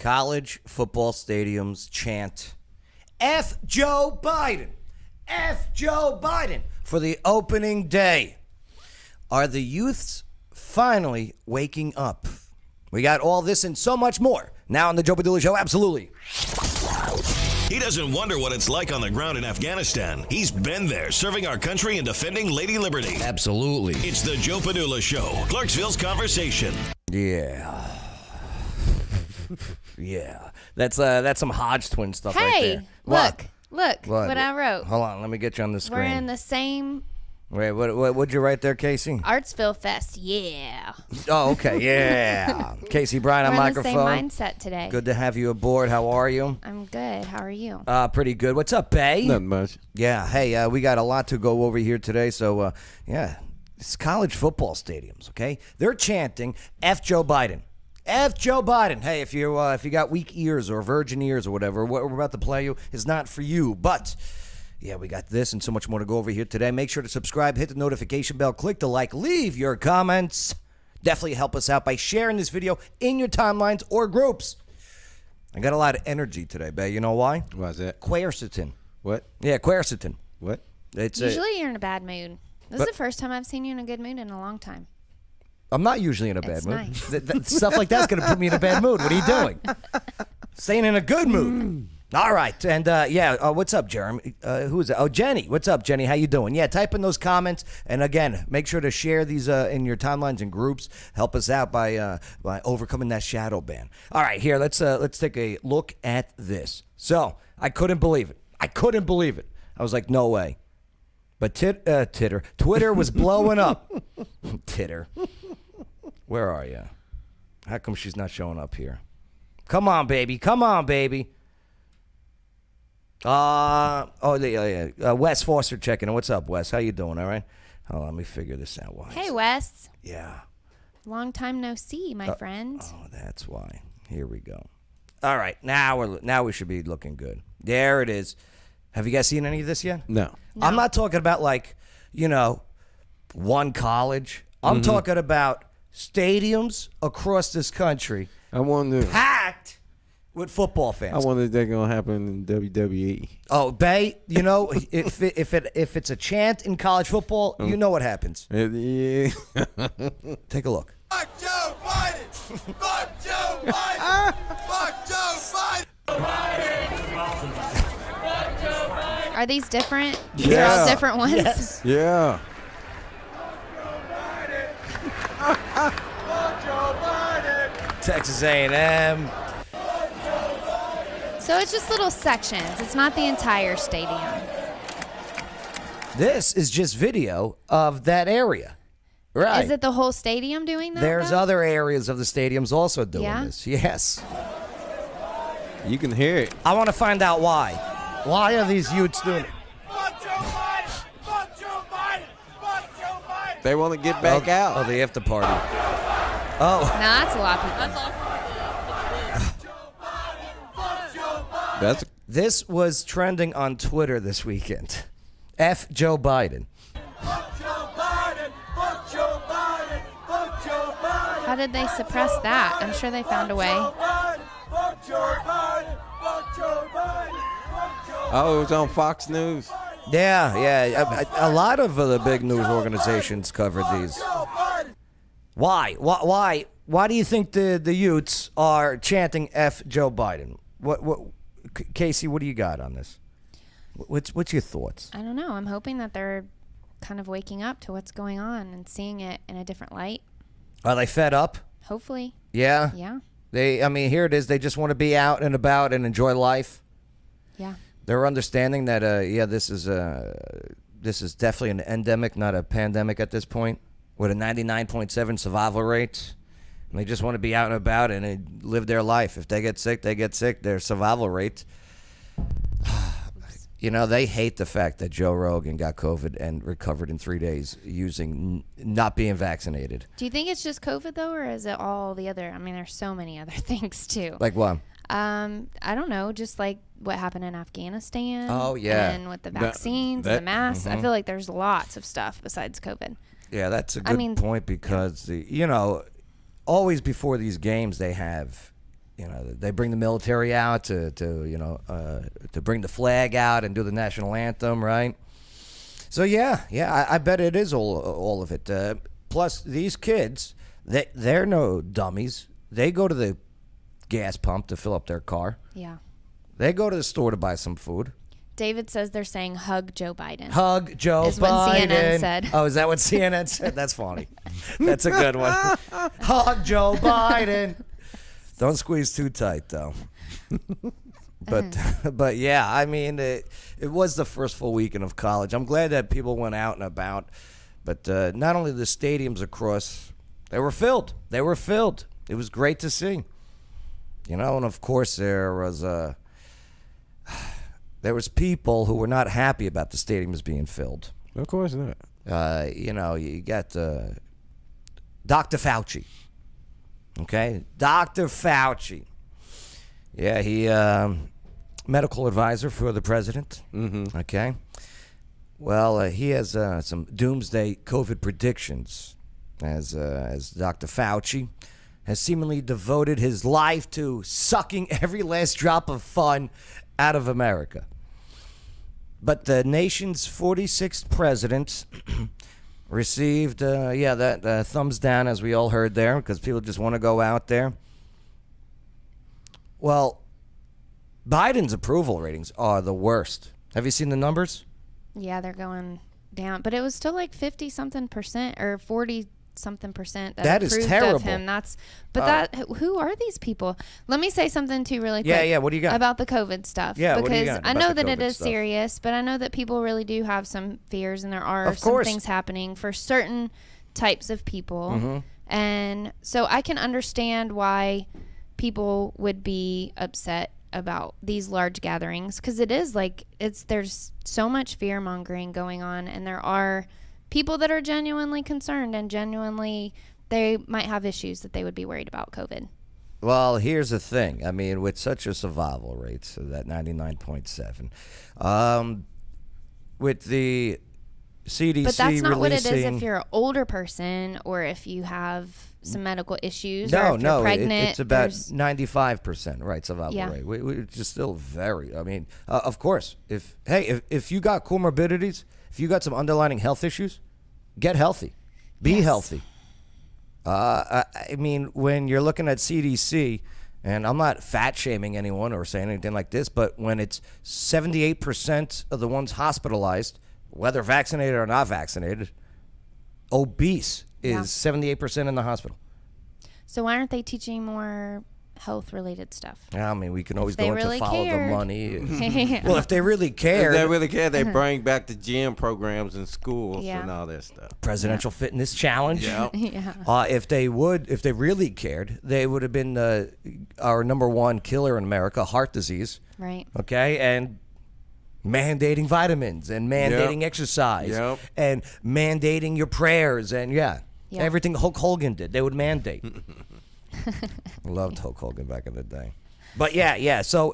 College Football Stadiums Chant. F Joe Biden. F Joe Biden for the opening day. Are the youths finally waking up? We got all this and so much more now on the Joe Padula Show. Absolutely. He doesn't wonder what it's like on the ground in Afghanistan. He's been there, serving our country and defending Lady Liberty. Absolutely. It's the Joe Padula Show, Clarksville's conversation. Yeah. Yeah. That's some Hodge twin stuff right there. Hey, look what I wrote. Hold on, let me get you on the screen. We're in the same Wait, what'd you write there, Casey? Artsville Fest, yeah. Oh, okay, yeah. Casey Bryan on We're in microphone. the same mindset today. Good to have you aboard. How are you? I'm good. How are you? Pretty good. What's up, Bay? Not much. Yeah, hey, we got a lot to go over here today, so, yeah, it's college football stadiums, okay? They're chanting F Joe Biden. F Joe Biden. Hey, if you got weak ears or virgin ears or whatever, what we're about to play you is not for you, but... yeah, we got this and so much more to go over here today. Make sure to subscribe, hit the notification bell, click the like, leave your comments. Definitely help us out by sharing this video in your timelines or groups. I got a lot of energy today, Bay. You know why? Why is that? Quercetin. What? Yeah, quercetin. What? Usually you're in a bad mood. This is the first time I've seen you in a good mood in a long time. I'm not usually in a bad It's mood. nice. Stuff like that's going to put me in a bad mood. What are you doing? Staying in a good mood. All right, and what's up, Jeremy? Who is it? Oh, Jenny. What's up, Jenny? How you doing? Yeah, type in those comments, and again, make sure to share these in your timelines and groups. Help us out by overcoming that shadow ban. All right, here let's take a look at this. So I couldn't believe it. I was like, no way. But Twitter was blowing up. Titter, where are you? How come she's not showing up here? Come on, baby. Wes Foster checking in. What's up, Wes? How you doing? All right. Hold on, let me figure this out. Why? Hey, Wes. Yeah. Long time no see, my friend. Oh, that's why. Here we go. All right, now we should be looking good. There it is. Have you guys seen any of this yet? No. I'm not talking about one college. I'm talking about stadiums across this country. I wonder. Packed with football fans. I wonder if that's gonna happen in WWE. Oh, Bay, if it's a chant in college football, you know what happens. Yeah. Take a look. Fuck Joe Biden! Fuck Joe Biden! Fuck Joe Biden! Are these different? Yeah. They're all different ones? Yes. Yeah. Texas A&M. So it's just little sections. It's not the entire stadium. This is just video of that area. Right. Is it the whole stadium doing that? There's though? other areas of the stadiums also doing Yeah? this. Yes. You can hear it. I want to find out why. Why are these youths doing it? Fuck Joe Biden! Fuck Joe Biden! Fuck Joe Biden! They want to get back out. Oh, the after party. Oh. No, that's a lot of people. That's This was trending on Twitter this weekend. F Joe Biden. Fuck Joe Biden! Fuck Joe Biden! Fuck Joe Biden! How did they suppress that? I'm sure they found a way. Fuck Joe Biden! Fuck Joe Biden! Fuck Joe oh, it was on Fox News. Yeah. A lot of the big news organizations covered these. Biden! Why? Why do you think the youths are chanting F Joe Biden? What Casey, what do you got on this? What's your thoughts? I don't know. I'm hoping that they're kind of waking up to what's going on and seeing it in a different light. Are they fed up? Hopefully. Yeah. Yeah. Here it is. They just want to be out and about and enjoy life. Yeah. They're understanding that, this is definitely an endemic, not a pandemic at this point, with a 99.7 survival rate. And they just want to be out and about and live their life. If they get sick, they get sick. Their survival rate. They hate the fact that Joe Rogan got COVID and recovered in 3 days using not being vaccinated. Do you think it's just COVID, though, or is it all the other? I mean, there's so many other things, too. Like what? I don't know. Just like what happened in Afghanistan. Oh, yeah. And with the vaccines and the masks. Mm-hmm. I feel like there's lots of stuff besides COVID. Yeah, that's a good point because, always before these games they have they bring the military out to bring the flag out and do the national anthem, right? So I bet it is all of it. Plus, these kids, they're no dummies. They go to the gas pump to fill up their car. Yeah. They go to the store to buy some food. David says they're saying hug Joe Biden. Hug Joe is Biden. what CNN said. Oh, is that what CNN said? That's funny. That's a good one. Hug Joe Biden. Don't squeeze too tight, though. But yeah, I mean, it was the first full weekend of college. I'm glad that people went out and about. But not only the stadiums across, they were filled. They were filled. It was great to see. And of course there was people who were not happy about the stadiums being filled. Of course not. You got Dr. Fauci. Okay, Dr. Fauci. Yeah, he medical advisor for the president. Mm-hmm. Okay. Well, he has some doomsday COVID predictions, as Dr. Fauci has seemingly devoted his life to sucking every last drop of fun out of America. But the nation's 46th president received, that thumbs down, as we all heard there, because people just want to go out there. Well, Biden's approval ratings are the worst. Have you seen the numbers? Yeah, they're going down. But it was still like 50-something% or 40-something% that is approved terrible. of him. Who are these people? Let me say something too really quick. Yeah, what do you got? About the COVID stuff. Yeah, because what do you got I about know the that it COVID is stuff? serious, but I know that people really do have some fears, and there are Of some course. things happening for certain types of people. Mm-hmm. And so I can understand why people would be upset about these large gatherings, because there's so much fear mongering going on, and there are people that are genuinely concerned and genuinely they might have issues that they would be worried about COVID. Well, here's the thing. I mean, with such a survival rate, so that 99.7, with the CDC But that's not what it is releasing- if you're an older person or if you have some medical issues. No, or if you're pregnant. it's about there's- 95%, right, survival Yeah. rate. Which is still very, I mean, of course, if you got comorbidities, if you got some underlying health issues, get healthy. Be Yes. healthy. I mean, when you're looking at CDC, and I'm not fat shaming anyone or saying anything like this, but when it's 78% of the ones hospitalized, whether vaccinated or not vaccinated, obese Yeah. is 78% in the hospital. So why aren't they teaching more health-related stuff? I mean, we can always they go into really follow cared. the money. Well, if they really If cared, they really care, they bring back the gym programs in schools Yeah. and all that stuff. Presidential Fitness Challenge. Yeah. Yeah. If they really cared, they would have been our number one killer in America, heart disease. Right. Okay, and mandating vitamins and mandating Yep. exercise Yep. and mandating your prayers and Yeah. everything Hulk Hogan did, they would mandate. Loved Hulk Hogan back in the day. But yeah. So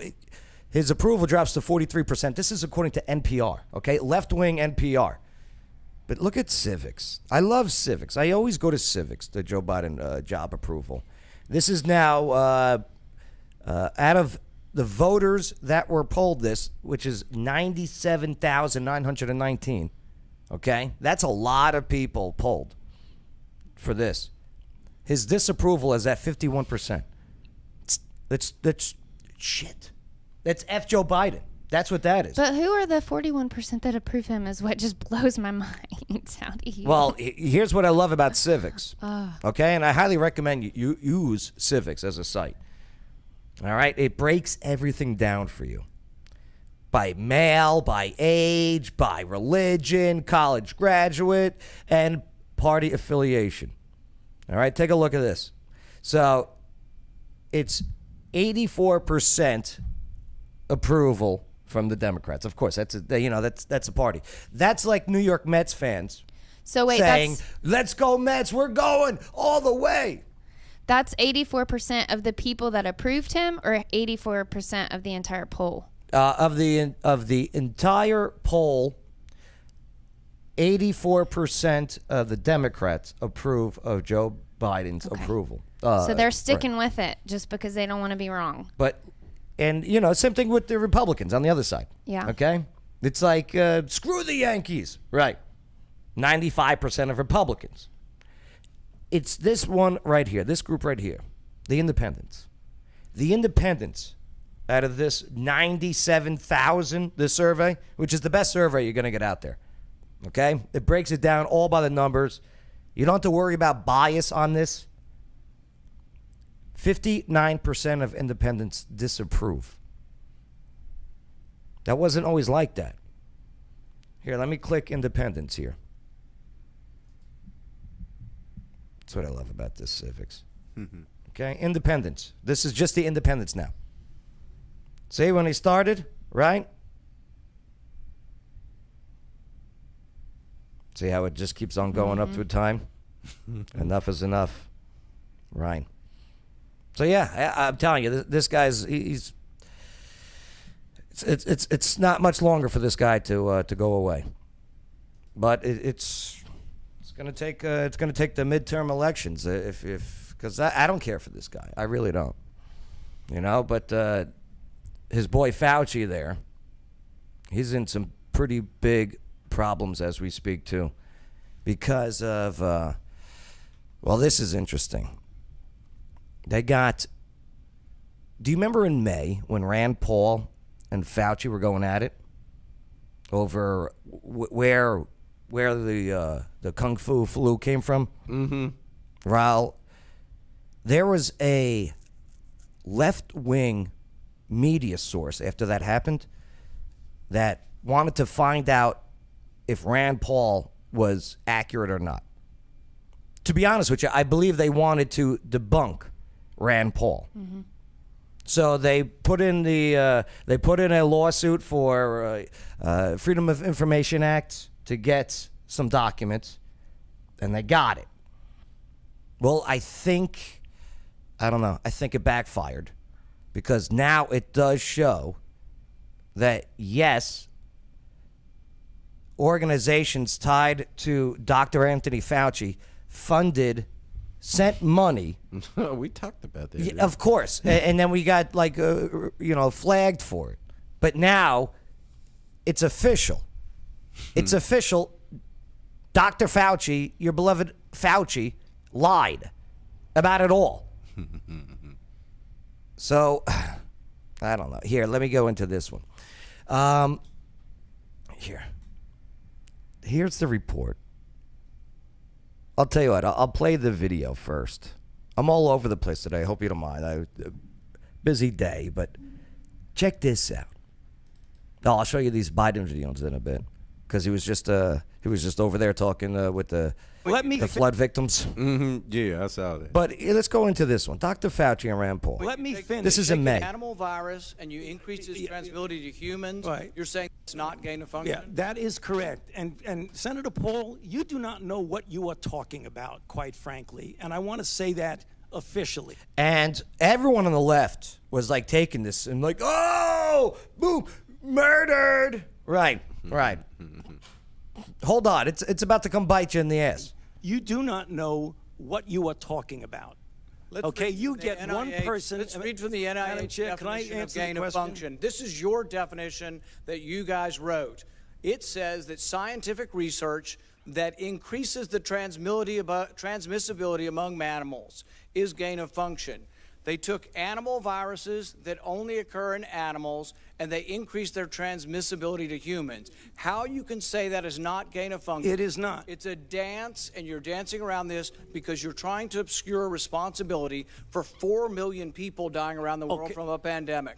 his approval drops to 43%. This is according to NPR, okay? Left-wing NPR. But look at civics. I love civics. I always go to civics, the Joe Biden job approval. This is now out of the voters that were polled this, which is 97,919, okay? That's a lot of people polled for this. His disapproval is at 51%. That's shit. That's F Joe Biden. That's what that is. But who are the 41% that approve him is what just blows my mind. How do you? Well, here's what I love about civics, okay? And I highly recommend you use civics as a site. All right? It breaks everything down for you. By male, by age, by religion, college graduate, and party affiliation. All right? Take a look at this. So it's 84% approval from the Democrats. Of course, that's a party. That's like New York Mets fans so wait, saying, "Let's go Mets, we're going all the way." that's 84% of the people that approved him, or 84% of the entire poll. Of the entire poll, 84% of the Democrats approve of Joe Biden's approval. So they're sticking with it just because they don't want to be wrong. But, and, you know, same thing with the Republicans on the other side. Yeah. Okay? It's like, screw the Yankees. Right. 95% of Republicans. It's this one right here, this group right here, the Independents. The Independents, out of this 97,000, this survey, which is the best survey you're going to get out there. Okay? It breaks it down all by the numbers. You don't have to worry about bias on this. 59% of independents disapprove. That wasn't always like that. Here, let me click independents here. That's what I love about this civics. Okay, independents. This is just the independents now. See, when he started, right? See how it just keeps on going up through time? Enough is enough. Right. So yeah, I'm telling you, this guy's it's not much longer for this guy to go away, but it's gonna take the midterm elections because I don't care for this guy, I really don't, you know. But his boy Fauci there, he's in some pretty big problems as we speak too, because of well, this is interesting. They got. Do you remember in May when Rand Paul and Fauci were going at it over where the Kung Fu flu came from? Mm-hmm. Well, there was a left-wing media source after that happened that wanted to find out if Rand Paul was accurate or not. To be honest with you, I believe they wanted to debunk Rand Paul. Mm-hmm. So they put in a lawsuit for Freedom of Information Act to get some documents, and they got it. Well, I think it backfired, because now it does show that yes, organizations tied to Dr. Anthony Fauci sent money. We talked about that. Yeah, of course. And then we got flagged for it. But now it's official. It's official. Dr. Fauci, your beloved Fauci, lied about it all. So, I don't know. Here, let me go into this one. Here's the report. I'll tell you what, I'll play the video first. I'm all over the place today. I hope you don't mind. Busy day, but check this out. I'll show you these Biden videos in a bit, because he was just over there talking with the flood victims. Mm-hmm. Yeah, I saw that. But let's go into this one. Dr. Fauci and Rand Paul. Let me finish. This is in May. An animal virus and you increase its transmissibility to humans. Right. You're saying it's not gain of function? Yeah, that is correct. And Senator Paul, you do not know what you are talking about, quite frankly. And I want to say that officially. And everyone on the left was like taking this and like, oh, boom, murdered. Right. Hold on. It's about to come bite you in the ass. You do not know what you are talking about. Okay, you get one person. Let's read from the NIH definition of gain of function. This is your definition that you guys wrote. It says that scientific research that increases the transmissibility among mammals is gain of function. They took animal viruses that only occur in animals and they increased their transmissibility to humans. How you can say that is not gain of function? It is not. It's a dance, and you're dancing around this because you're trying to obscure responsibility for 4 million people dying around the world from a pandemic.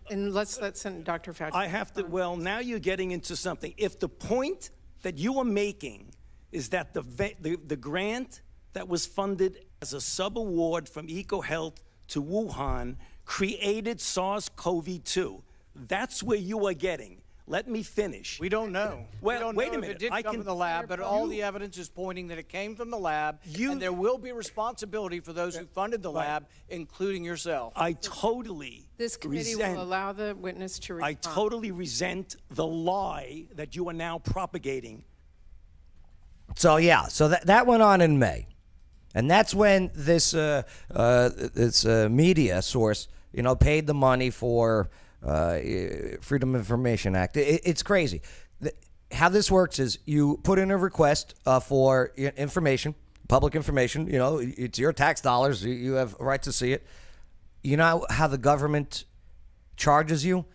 And let's send Dr. Fauci. I have to, well, now you're getting into something. If the point that you are making is that the grant that was funded as a sub-award from EcoHealth to Wuhan created SARS-CoV-2. That's where you are getting. Let me finish. We don't know. Well, we don't wait know a minute. If it did come from the lab, but all the evidence is pointing that it came from the lab, and there will be responsibility for those who funded the lab, including yourself. I totally This committee will allow the witness to respond. I totally resent the lie that you are now propagating. So, yeah. So that went on in May. And that's when this media source, paid the money for Freedom of Information Act. It's crazy. How this works is you put in a request for information, public information. It's your tax dollars. You have a right to see it. You know how the government charges you?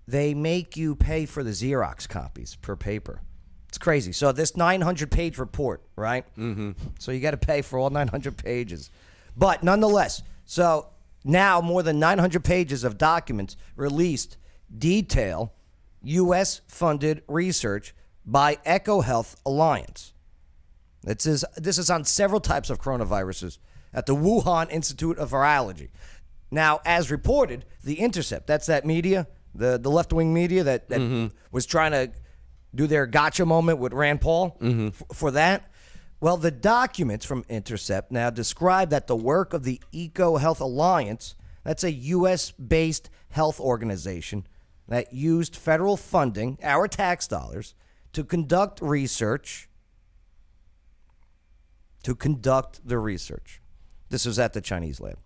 They make you pay for the Xerox copies per paper. It's crazy. So this 900-page report, right? Mm-hmm. So you got to pay for all 900 pages. But nonetheless, so now more than 900 pages of documents released detail U.S.-funded research by EcoHealth Alliance. This is on several types of coronaviruses at the Wuhan Institute of Virology. Now, as reported, The Intercept, that's that media, the left-wing media that was trying to do their gotcha moment with Rand Paul for that. Well, the documents from Intercept now describe that the work of the EcoHealth Alliance, that's a U.S.-based health organization that used federal funding, our tax dollars, to conduct research. This was at the Chinese lab.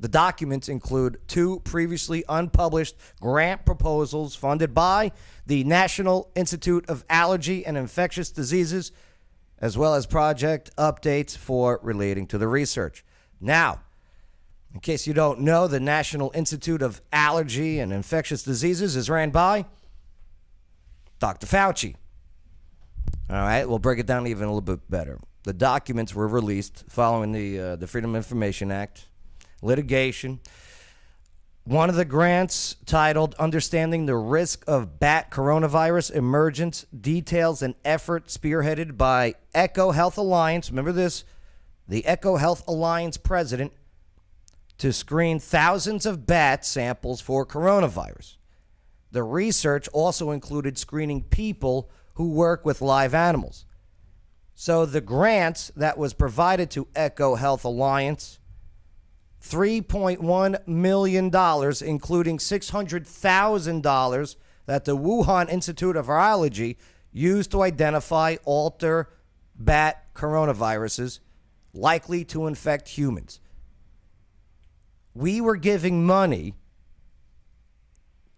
The documents include 2 previously unpublished grant proposals funded by the National Institute of Allergy and Infectious Diseases, as well as project updates for relating to the research. Now, in case you don't know, the National Institute of Allergy and Infectious Diseases is ran by Dr. Fauci. All right, we'll break it down even a little bit better. The documents were released following the Freedom of Information Act litigation. One of the grants, titled Understanding the Risk of Bat Coronavirus Emergence, details an effort spearheaded by EcoHealth Alliance. Remember this? The EcoHealth Alliance president, to screen thousands of bat samples for coronavirus. The research also included screening people who work with live animals. So the grant that was provided to EcoHealth Alliance, $3.1 million, including $600,000 that the Wuhan Institute of Virology used to identify alter bat coronaviruses likely to infect humans. We were giving money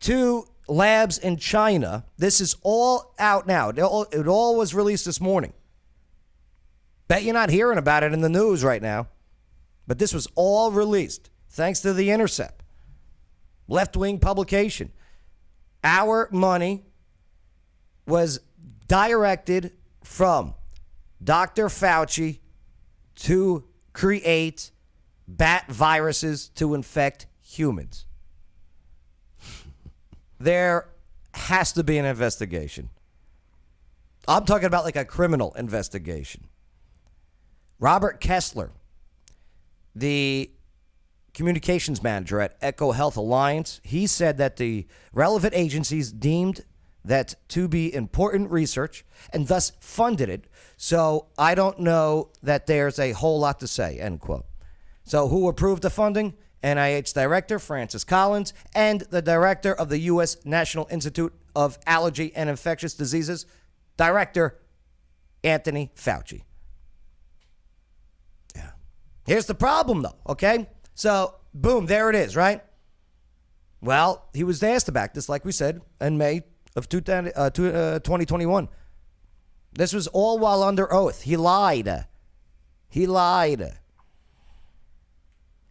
to labs in China. This is all out now. It all was released this morning. Bet you're not hearing about it in the news right now. But this was all released thanks to The Intercept, left-wing publication. Our money was directed from Dr. Fauci to create bat viruses to infect humans. There has to be an investigation. I'm talking about like a criminal investigation. Robert Kessler, the communications manager at EcoHealth Alliance, he said that the relevant agencies deemed that to be important research and thus funded it. So I don't know that there's a whole lot to say, end quote. So who approved the funding? NIH Director Francis Collins and the Director of the U.S. National Institute of Allergy and Infectious Diseases, Director Anthony Fauci. Here's the problem, though, okay? So, boom, there it is, right? Well, he was asked about this, like we said, in May of 2021. This was all while under oath. He lied.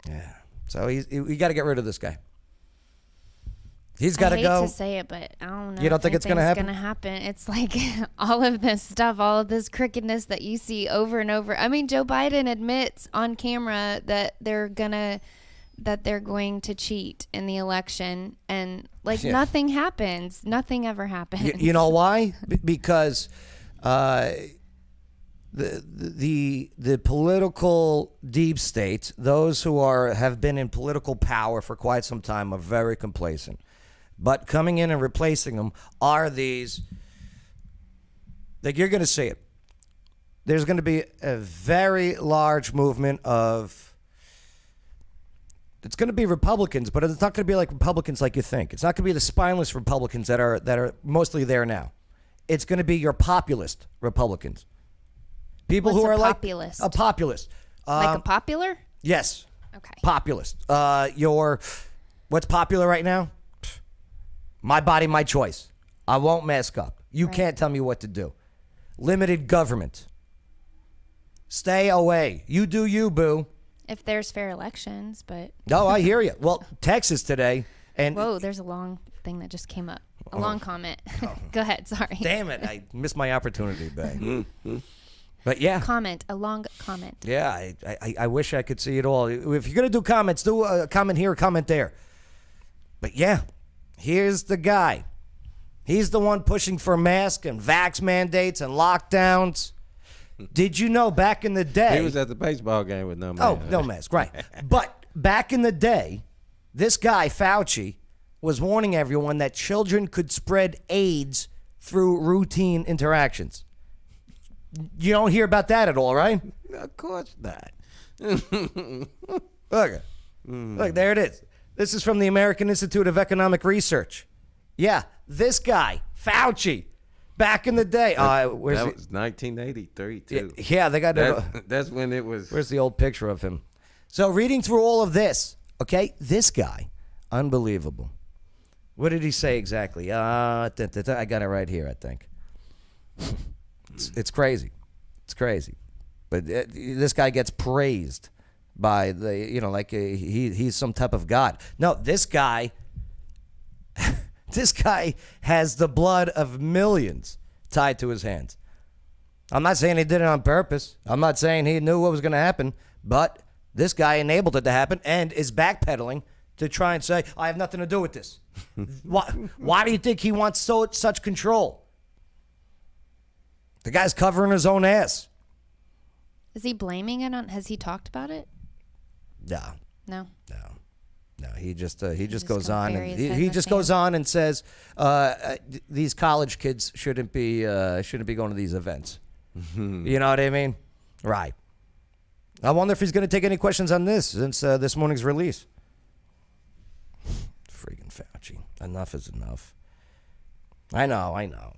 Yeah. So, we got to get rid of this guy. He's got to go. I hate to say it, but I don't know. You don't think it's going to happen? It's going to happen. It's like all of this stuff, all of this crookedness that you see over and over. I mean, Joe Biden admits on camera that they're going to cheat in the election, and nothing happens. Nothing ever happens. You know why? Because the political deep state, those who have been in political power for quite some time, are very complacent. But coming in and replacing them are these, like, you're going to see it. There's going to be a very large movement of, it's going to be Republicans, but it's not going to be like Republicans like you think. It's not going to be the spineless Republicans that are mostly there now. It's going to be your populist Republicans. People who are populist? like a populist. Like a popular? Yes. Okay. Populist. What's popular right now? My body, my choice. I won't mask up. You can't tell me what to do. Limited government. Stay away. You do you, boo. If there's fair elections, but... No, I hear you. Well, Texas today, and... Whoa, there's a long thing that just came up. A long comment. Go ahead, sorry. Damn it, I missed my opportunity, babe. But yeah. Comment, a long comment. Yeah, I wish I could see it all. If you're going to do comments, do a comment here, a comment there. But yeah, here's the guy. He's the one pushing for masks and vax mandates and lockdowns. Did you know back in the day... He was at the baseball game with no mask. Oh, no mask, right. But back in the day, this guy, Fauci, was warning everyone that children could spread AIDS through routine interactions. You don't hear about that at all, right? Of course not. Look, there it is. This is from the American Institute of Economic Research. Yeah, this guy, Fauci, back in the day. That was 1983, too. Yeah, they got that's when it was. Where's the old picture of him? So reading through all of this, okay, this guy, unbelievable. What did he say exactly? I got it right here, I think. It's crazy. It's crazy. But this guy gets praised by he's some type of god. No, this guy has the blood of millions tied to his hands. I'm not saying he did it on purpose. I'm not saying he knew what was going to happen, but this guy enabled it to happen and is backpedaling to try and say, I have nothing to do with this. Why do you think he wants such control? The guy's covering his own ass. Is he blaming it on... Has he talked about it? No. No? No, he just goes on and he just goes on and says these college kids shouldn't be going to these events. You know what I mean? Right. I wonder if he's going to take any questions on this since this morning's release. Freaking Fauci. Enough is enough. I know.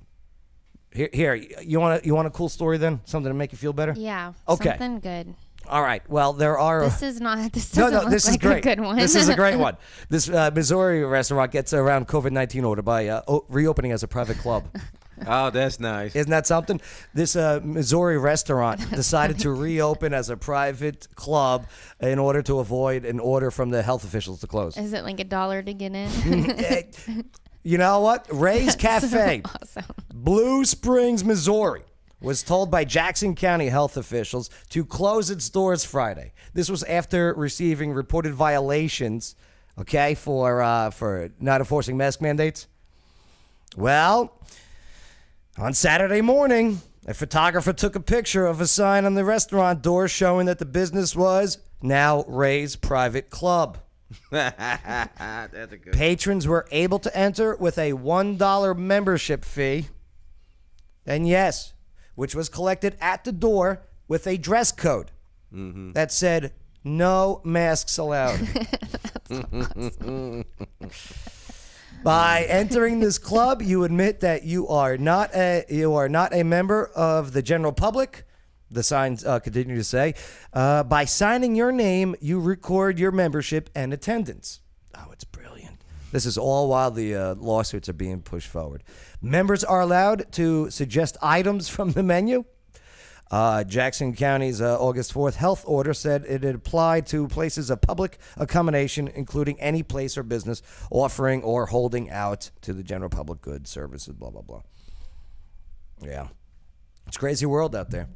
Here, you want a cool story then? Something to make you feel better? Yeah. Okay. Something good. All right. Well, there are. This is not. This doesn't look this is like great. a good one. This is a great one. This Missouri restaurant gets around COVID-19 order by reopening as a private club. Oh, that's nice. Isn't that something? This Missouri restaurant decided to reopen as a private club in order to avoid an order from the health officials to close. Is it like $1 to get in? You know what? Ray's Cafe, so awesome. Blue Springs, Missouri, was told by Jackson County health officials to close its doors Friday. This was after receiving reported violations, okay, for not enforcing mask mandates. Well, on Saturday morning, a photographer took a picture of a sign on the restaurant door showing that the business was now Ray's Private Club. That's a good. Patrons were able to enter with a $1 membership fee. And yes, which was collected at the door with a dress code that said no masks allowed. By entering this club, you admit that you are not a member of the general public. The signs continue to say, by signing your name, you record your membership and attendance. Oh, it's brilliant. This is all while the lawsuits are being pushed forward. Members are allowed to suggest items from the menu. Jackson County's August 4th health order said it had applied to places of public accommodation, including any place or business offering or holding out to the general public goods, services, blah, blah, blah. Yeah. It's a crazy world out there.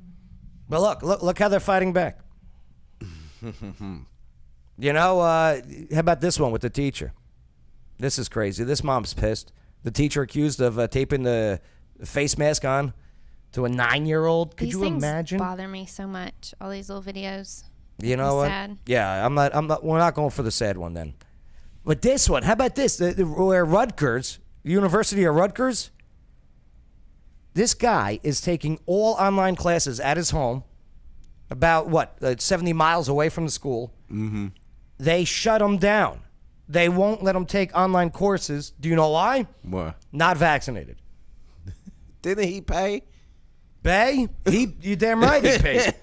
But look how they're fighting back. You know, how about this one with the teacher? This is crazy. This mom's pissed. The teacher accused of taping the face mask on to a 9-year-old. Could These you things imagine? Bother me so much. All these little videos. You know what? Sad. Yeah, I'm not. We're not going for the sad one then. But this one, how about this? Where Rutgers, University of Rutgers. This guy is taking all online classes at his home, about 70 miles away from the school. Mm-hmm. They shut him down. They won't let him take online courses. Do you know why? What? Not vaccinated. Didn't he pay? Bay, you damn right he paid.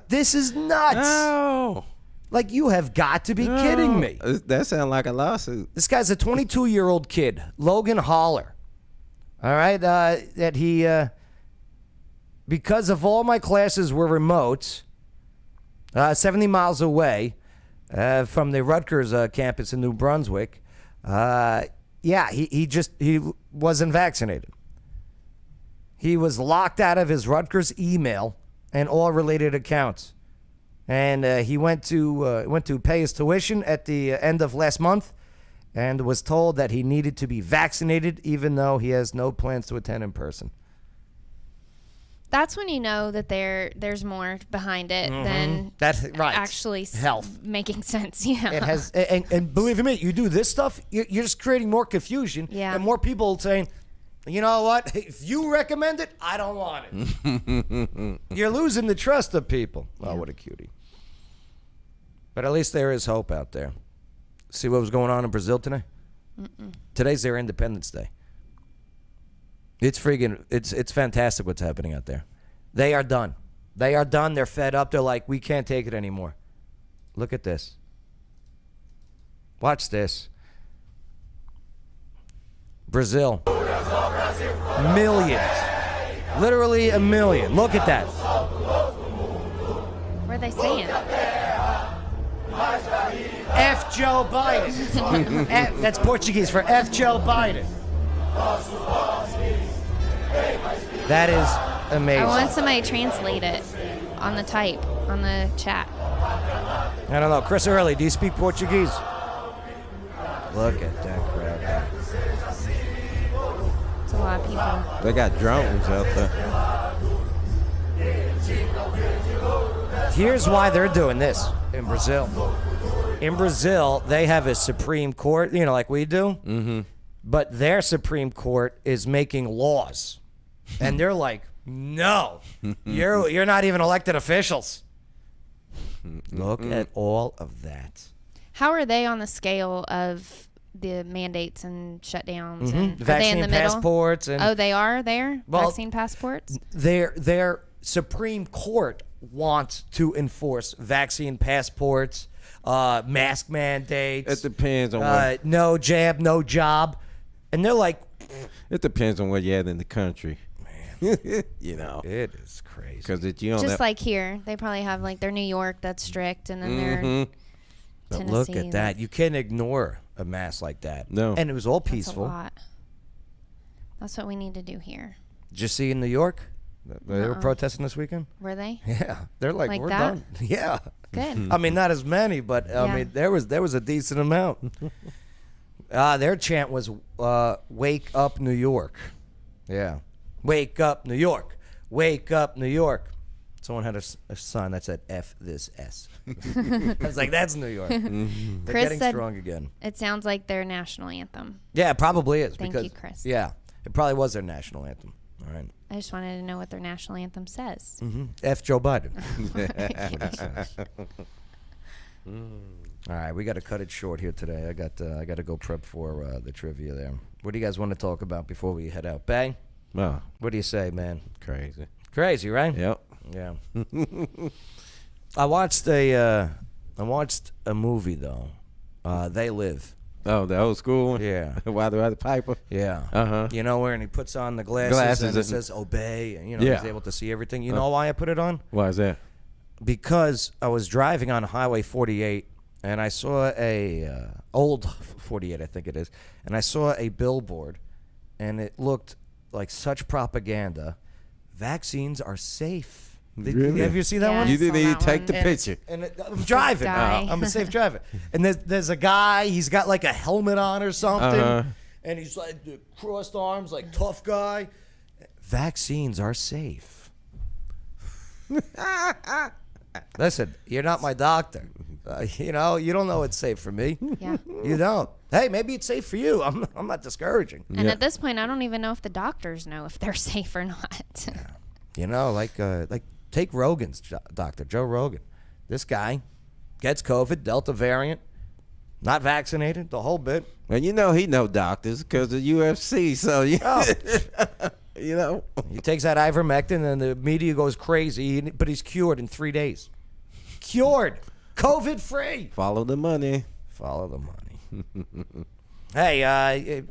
This is nuts. Oh. Like, you have got to be kidding me. That sounds like a lawsuit. This guy's a 22-year-old kid, Logan Holler. All right, that he, because of all my classes were remote, 70 miles away from the Rutgers campus in New Brunswick, he wasn't vaccinated. He was locked out of his Rutgers email and all related accounts. And he went to pay his tuition at the end of last month and was told that he needed to be vaccinated even though he has no plans to attend in person. That's when you know that there's more behind it than That's right. actually Health. making sense. Yeah. It has, and believe me, you do this stuff, you're just creating more confusion and more people saying, you know what? If you recommend it, I don't want it. You're losing the trust of people. Oh, what a cutie. But at least there is hope out there. See what was going on in Brazil today? Today's their Independence Day. It's fantastic what's happening out there. They are done. They are done. They're fed up. They're like, we can't take it anymore. Look at this. Watch this. Brazil. Millions. Literally a million. Look at that. What are they saying? F Joe Biden. That's Portuguese for F Joe Biden. That is amazing. I want somebody to translate it on the chat. I don't know. Chris Early, do you speak Portuguese? Look at that crap. It's a lot of people. They got drones out there. Here's why they're doing this in Brazil. In Brazil, they have a Supreme Court, like we do. Mm-hmm. But their Supreme Court is making laws. And they're like, no, you're not even elected officials. Look at all of that. How are they on the scale of the mandates and shutdowns? And Vaccine are they in the middle? passports. And, they are there? Well, Vaccine passports? Their Supreme Court wants to enforce vaccine passports, mask mandates. It depends on what. No jab, no job. And they're like. It depends on where you're at in the country. Man. It is crazy. Because just like here. They probably have like their New York that's strict, and then their Tennessee. Look at that. You can't ignore a mass like that. No. And it was all peaceful. That's a lot. That's what we need to do here. Did you see in New York? They were protesting this weekend? Were they? Yeah. They're like we're that? done. Yeah. Good. I mean, not as many, but I mean, there was a decent amount. Their chant was "Wake up, New York." Yeah, wake up, New York. Wake up, New York. Someone had a sign that said "F this S." I was like, "That's New York." They're Chris getting said strong again. It sounds like their national anthem. Yeah, it probably is. Thank because, you, Chris. Yeah, it probably was their national anthem. All right. I just wanted to know what their national anthem says. F Joe Biden. All right, we got to cut it short here today. I got to go prep for the trivia there. What do you guys want to talk about before we head out? Bang? Oh, What do you say, man? crazy. Crazy, right? Yep. Yeah. I watched a movie though. They Live. Oh, the old school one? Yeah. Wilder Piper? Yeah. Uh-huh. You know, where he puts on the glasses and it says obey, and he's able to see everything. You know why I put it on? Why is that? Because I was driving on Highway 48 and I saw a old 48, I think it is, and I saw a billboard, and it looked like such propaganda. Vaccines are safe. Really? Have you seen that Yeah. one? You I saw didn't even that take one. the picture. And I'm driving. Guy. I'm a safe driver. And there's a guy. He's got like a helmet on or something, and he's like crossed arms, like tough guy. Vaccines are safe. Listen, you're not my doctor. You don't know it's safe for me. Yeah. You don't. Hey, maybe it's safe for you. I'm not discouraging. And at this point, I don't even know if the doctors know if they're safe or not. Like take Rogan's doctor, Joe Rogan. This guy gets COVID, Delta variant, not vaccinated, the whole bit. And he know doctors because of UFC, so You know? He takes that ivermectin, and the media goes crazy, but he's cured in 3 days. Cured. COVID-free. Follow the money. Follow the money. Hey,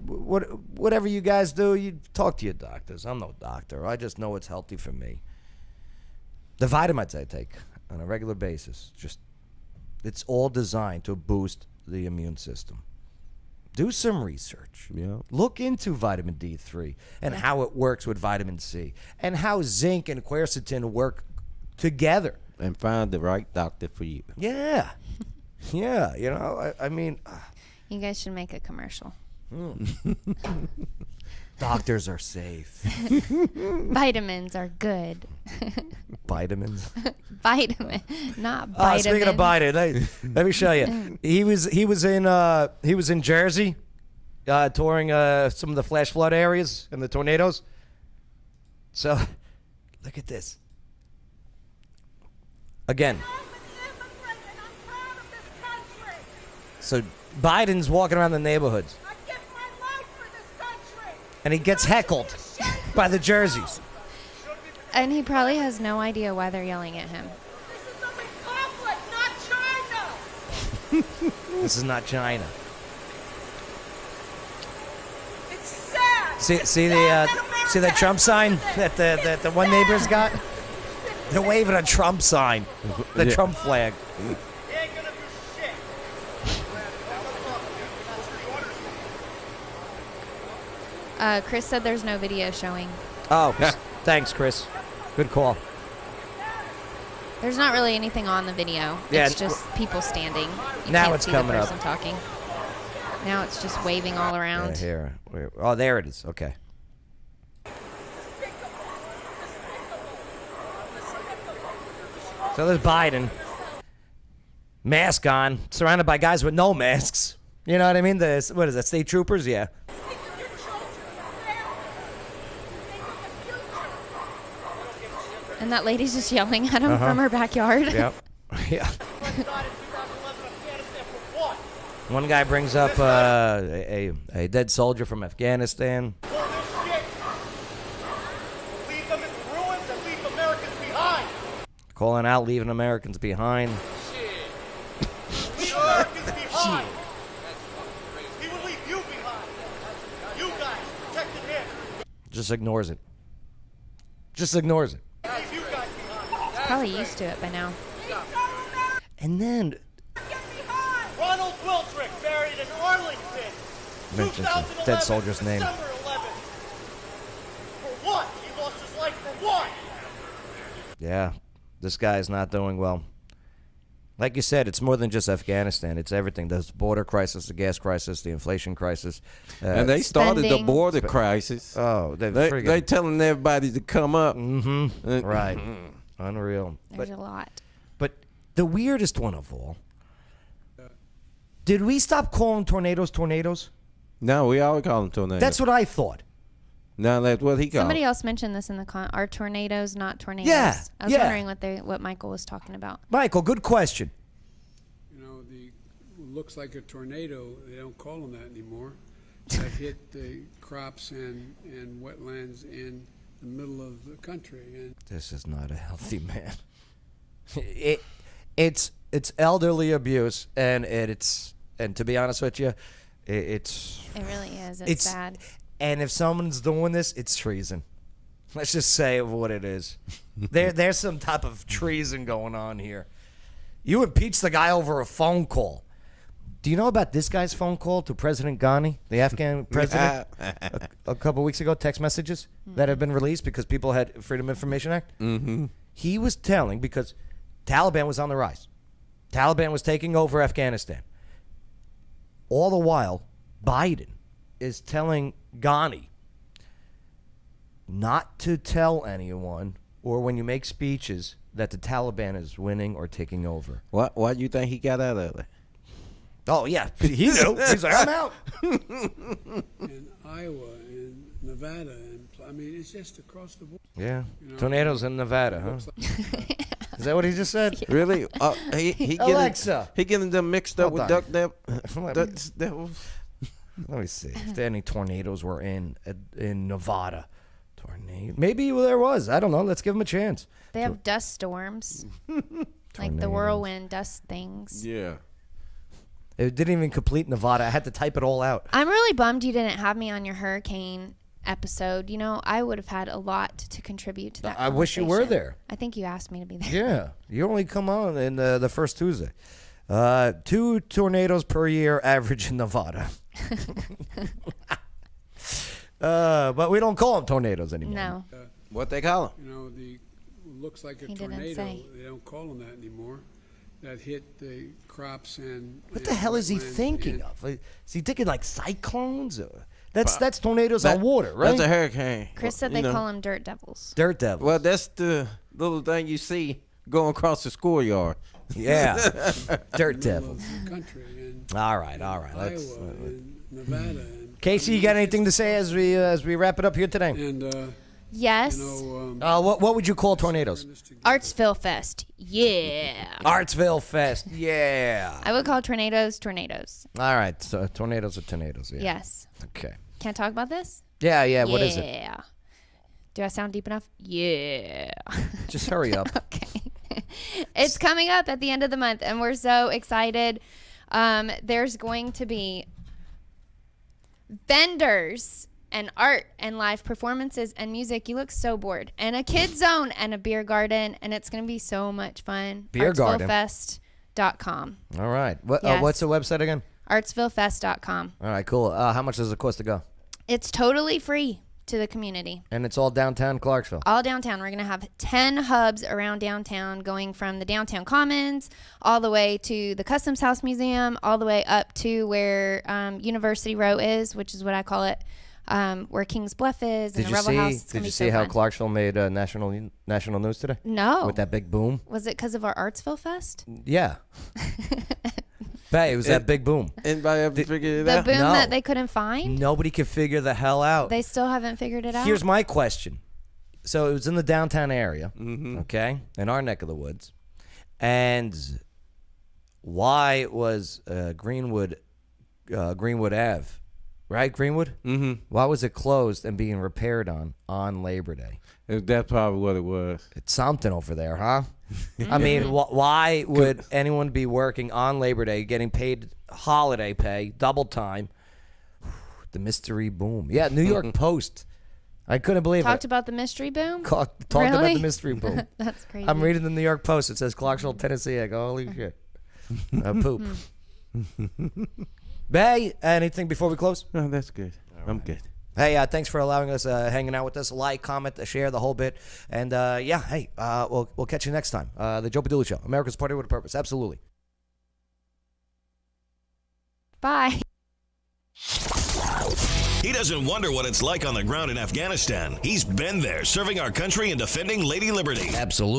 whatever you guys do, you talk to your doctors. I'm no doctor. I just know it's healthy for me. The vitamins I take on a regular basis, it's all designed to boost the immune system. Do some research. Yeah. Look into vitamin D3 and how it works with vitamin C and how zinc and quercetin work together. And find the right doctor for you. Yeah. Yeah, I mean... You guys should make a commercial. Doctors are safe. Vitamins are good. Vitamins? Vitamin, not vitamins. Speaking of Biden, let me show you. He was in Jersey, touring some of the flash flood areas and the tornadoes. So, look at this. Again. So Biden's walking around the neighborhoods. And he gets heckled by the Jerseys. And he probably has no idea why they're yelling at him. This is not China. It's sad. See the Trump sign that the one neighbor's got? They're waving a Trump sign, the Trump flag. Chris said there's no video showing. Oh, thanks, Chris. Good call. There's not really anything on the video. Yeah. It's just people standing. You Now can't it's see coming the up. person talking. Now it's just waving all around. Here. Oh, there it is. Okay. So there's Biden. Mask on, surrounded by guys with no masks. You know what I mean? What is that, state troopers? Yeah. And that lady's just yelling at him from her backyard. Yep. Yeah. One guy brings up a dead soldier from Afghanistan. Leave them in ruins and leave Americans behind. Calling out leaving Americans behind. Leave Americans behind. He would leave you behind. You guys protected him. Just ignores it. Just ignores it. Leave you guys behind. He's probably used to it by now. And then Ronald Wiltrick buried in Arlington. mentions the dead soldier's name. December 11th. For what? He lost his life for what? Yeah, this guy's not doing well. Like you said, it's more than just Afghanistan. It's everything. There's the border crisis, the gas crisis, the inflation crisis. And they started the Spending. border crisis. Oh, They telling everybody to come up. Mm-hmm. Right. Unreal. There's a lot. But the weirdest one of all, did we stop calling tornadoes tornadoes? No, we always call them tornadoes. That's what I thought. No, that's what he called. Somebody else mentioned this in the are tornadoes not tornadoes? Yeah, I was yeah. wondering what Michael was talking about. Michael, good question. You know, looks like a tornado. They don't call them that anymore. That hit the crops and wetlands in the middle of the country. And This is not a healthy man. It's elderly abuse, and to be honest with you, it's It really is. It's bad. And if someone's doing this, it's treason. Let's just say what it is. There's some type of treason going on here. You impeach the guy over a phone call. Do you know about this guy's phone call to President Ghani, the Afghan president, a couple weeks ago? Text messages that have been released because people had Freedom of Information Act. Mm-hmm. He was telling, because Taliban was on the rise. Taliban was taking over Afghanistan. All the while, Biden is telling Ghani not to tell anyone, or when you make speeches, that the Taliban is winning or taking over. Why do you think he got out of it? Oh, yeah. He knew. He's like, I'm out. in Iowa and Nevada, and I mean, it's just across the board. Yeah. You know, Tornadoes in Nevada, huh? looks like- Is that what he just said? Really? He Alexa. He getting them mixed up Hold with on. Duck Devils. Let me see if there any tornadoes were in Nevada. Tornado. Maybe there was. I don't know. Let's give them a chance. They have dust storms, like the whirlwind dust things. Yeah. It didn't even complete Nevada. I had to type it all out. I'm really bummed you didn't have me on your hurricane episode. You know, I would have had a lot to contribute to that. I wish you were conversation. there. I think you asked me to be there. Yeah. You only come on in the first Tuesday. 2 tornadoes per year average in Nevada. But we don't call them tornadoes anymore. No. What they call them? You know, the looks like a He didn't tornado. say. They don't call them that anymore. That hit the crops and. What the hell is he wetlands thinking and- of? Is he thinking like cyclones? That's tornadoes on water, right? That's a hurricane. Chris said You they know. call them dirt devils. Dirt devils. Well, that's the little thing you see going across the schoolyard. Yeah. Dirt middle devils. of the country and All right. Iowa Let's, and Nevada and Casey, you got anything to say as we wrap it up here today? and Yes. you know What would you call tornadoes? Artsville Fest. Yeah. Artsville Fest. Yeah. I would call tornadoes tornadoes. All right. So tornadoes are tornadoes. Yeah. Yes. Okay. Can't talk about this? Yeah. What is it? Yeah. Do I sound deep enough? Yeah. Just hurry up. Okay. It's coming up at the end of the month, and we're so excited. There's going to be vendors and art and live performances and music. You look so bored. And a kids zone and a beer garden, and it's going to be so much fun. Beer garden. Artsvillefest.com. All right. Yes. What's the website again? Artsvillefest.com. All right. Cool. How much does it cost to go? It's totally free to the community. And it's all downtown Clarksville. All downtown. We're going to have 10 hubs around downtown, going from the downtown commons all the way to the Customs House Museum, all the way up to where University Row is, which is what I call it, where King's Bluff is, and the Rebel House. It's Did gonna you be see so how fun. Clarksville made national news today? No. With that big boom? Was it because of our Artsville Fest? Yeah. Hey, it was that big boom. Anybody ever figured it The out? boom No. that they couldn't find? Nobody could figure the hell out. They still haven't figured it out? Here's my question. So it was in the downtown area, okay, in our neck of the woods. And why was Greenwood Ave, right? Greenwood? Mm-hmm. Why was it closed and being repaired on Labor Day? That's probably what it was. It's something over there, huh? I mean, why would anyone be working on Labor Day, getting paid holiday pay, double time? The mystery boom. Yeah, New York Post. I couldn't believe Talked it. about the mystery boom? Talked about Really? the mystery boom. That's crazy. I'm reading the New York Post. It says Clarksville, Tennessee. I go, holy shit. Poop. Bay, anything before we close? No, that's good. I'm good. Hey, thanks for allowing us, hanging out with us. Like, comment, share the whole bit. And, we'll catch you next time. The Joe Padula Show. America's Party with a Purpose. Absolutely. Bye. He doesn't wonder what it's like on the ground in Afghanistan. He's been there, serving our country and defending Lady Liberty. Absolutely.